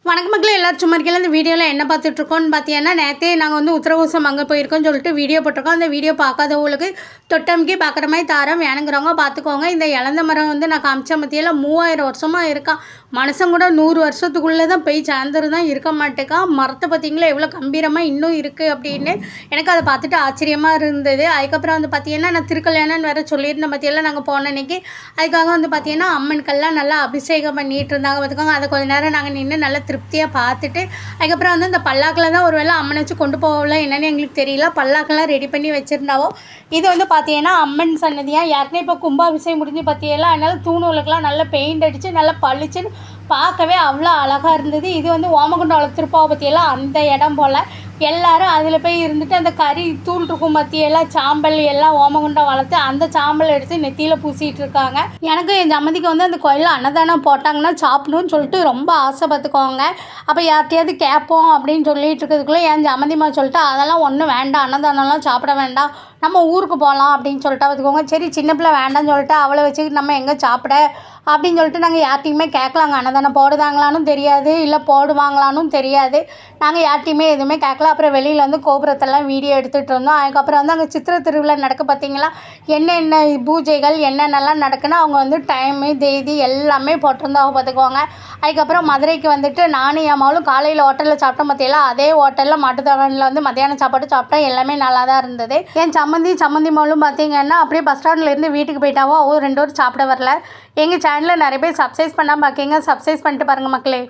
வணக்கம் மக்களே, எல்லாரும் சும்மா இருக்கல. இந்த வீடியோவில் என்ன பார்த்துட்ருக்கோன்னு பார்த்தீங்கன்னா, நேற்றே நாங்கள் வந்து உத்தரகோசம் அங்கே போயிருக்கோம்னு சொல்லிட்டு வீடியோ போட்டிருக்கோம். அந்த வீடியோ பார்க்காதவங்களுக்கு தொட்டமுக்கே பார்க்குற மாதிரி தாரம் வேணுங்கிறவங்க பார்த்துக்கோங்க. இந்த இழந்த மரம் வந்து நான் காமிச்ச மத்தியில் 3000 வருஷமாக இருக்கான். மனுஷன் கூட 100 வருஷத்துக்குள்ளே தான் போய் சேர்ந்துரு தான் இருக்க மாட்டேக்கான். மரத்தை பார்த்தீங்களா எவ்வளோ கம்பீரமாக இன்னும் இருக்குது அப்படின்னு எனக்கு அதை பார்த்துட்டு ஆச்சரியமாக இருந்தது. அதுக்கப்புறம் வந்து பார்த்தீங்கன்னா, நான் திருக்கல்யாணம்னு வேறு சொல்லியிருந்த மத்தியெல்லாம் நாங்கள் போன அன்றைக்கி அதுக்காக வந்து பார்த்தீங்கன்னா அம்மனுக்கெல்லாம் நல்லா அபிஷேகம் பண்ணிகிட்டு இருந்தாங்க பார்த்துக்கோங்க. அதை கொஞ்சம் நேரம் நாங்கள் நின்று நல்லா திருப்தியாக பார்த்துட்டு அதுக்கப்புறம் வந்து அந்த பல்லாக்கில் தான் ஒரு வேளை அம்மனை வச்சு கொண்டு போகல என்னென்னு எங்களுக்கு தெரியல. பல்லாக்கெல்லாம் ரெடி பண்ணி வச்சுருந்தாவோ. இது வந்து பார்த்தீங்கன்னா அம்மன் சன்னதியாக ஏற்கனவே இப்போ கும்பாபிஷேகம் முடிஞ்சு பார்த்தீங்கன்னா, அதனால் தூணுகளுக்கெல்லாம் நல்லா பெயிண்ட் அடித்து நல்லா பளிச்சுன்னு பார்க்கவே அவ்வளோ அழகாக இருந்தது. இது வந்து ஓமகுண்டம் வளர்த்துருப்பா பற்றியெல்லாம் அந்த இடம் போல் எல்லோரும் அதில் போய் இருந்துட்டு அந்த கறி தூள் இருக்கும் பற்றியெல்லாம் சாம்பல் எல்லாம் ஓமகுண்டம் வளர்த்து அந்த சாம்பல் எடுத்து நெத்தியில் பூசிகிட்டு இருக்காங்க. எனக்கு என் சம்மந்திக்கு வந்து அந்த கோயிலில் அன்னதானம் போட்டாங்கன்னா சாப்பிடணும்னு சொல்லிட்டு ரொம்ப ஆசைப்பட்டுக்கோங்க. அப்போ யார்கிட்டையாவது கேட்போம் அப்படின்னு சொல்லிட்டு இருக்கிறதுக்குள்ளே என் சம்மந்திமா சொல்லிட்டு அதெல்லாம் ஒன்றும் வேண்டாம், அன்னதானம்லாம் சாப்பிட வேண்டாம், நம்ம ஊருக்கு போகலாம் அப்படின்னு சொல்லிட்டு பார்த்துக்கோங்க. சரி சின்ன பிள்ளை வேண்டாம்னு சொல்லிட்டு அவளை வச்சுக்கிட்டு நம்ம எங்கே சாப்பிட அப்படின்னு சொல்லிட்டு நாங்கள் யார்ட்டையுமே கேட்கலாங்க. அன்னதானம் போடுதாங்களானும் தெரியாது, இல்லை போடுவாங்களானும் தெரியாது. நாங்கள் யார்ட்டையுமே எதுவுமே கேட்கல. அப்புறம் வெளியில் வந்து கோபுரத்தெல்லாம் வீடியோ எடுத்துகிட்டு இருந்தோம். அதுக்கப்புறம் வந்து அங்கே சித்திரை திருவிழா நடக்க பார்த்தீங்களா, என்னென்ன பூஜைகள் என்னென்னலாம் நடக்குன்னு அவங்க வந்து டைமு தேதி எல்லாமே போட்டிருந்தாங்க பார்த்துக்கோங்க. அதுக்கப்புறம் மதுரைக்கு வந்துட்டு நானும் என் மகளும் காலையில் ஹோட்டலில் சாப்பிட்டோம் பார்த்திங்களா, அதே ஹோட்டலில் மாட்டுத்தாவணியில் வந்து மத்தியானம் சாப்பாடு சாப்பிட்டோம். எல்லாமே நல்லா தான் இருந்தது. என் சம்மந்தி மகளும் பார்த்தீங்கன்னா அப்படியே பஸ் ஸ்டாண்ட்லேருந்து வீட்டுக்கு போயிட்டாவோ. அவங்க 2 பேரும் சாப்பிட வரல. எங்கள் சேனலில் நிறைய பேர் சப்ஸ்கிரைப் பண்ணாமல் பார்க்கிங்க, சப்ஸ்கிரைப் பண்ணிட்டு பாருங்கள் மக்களே.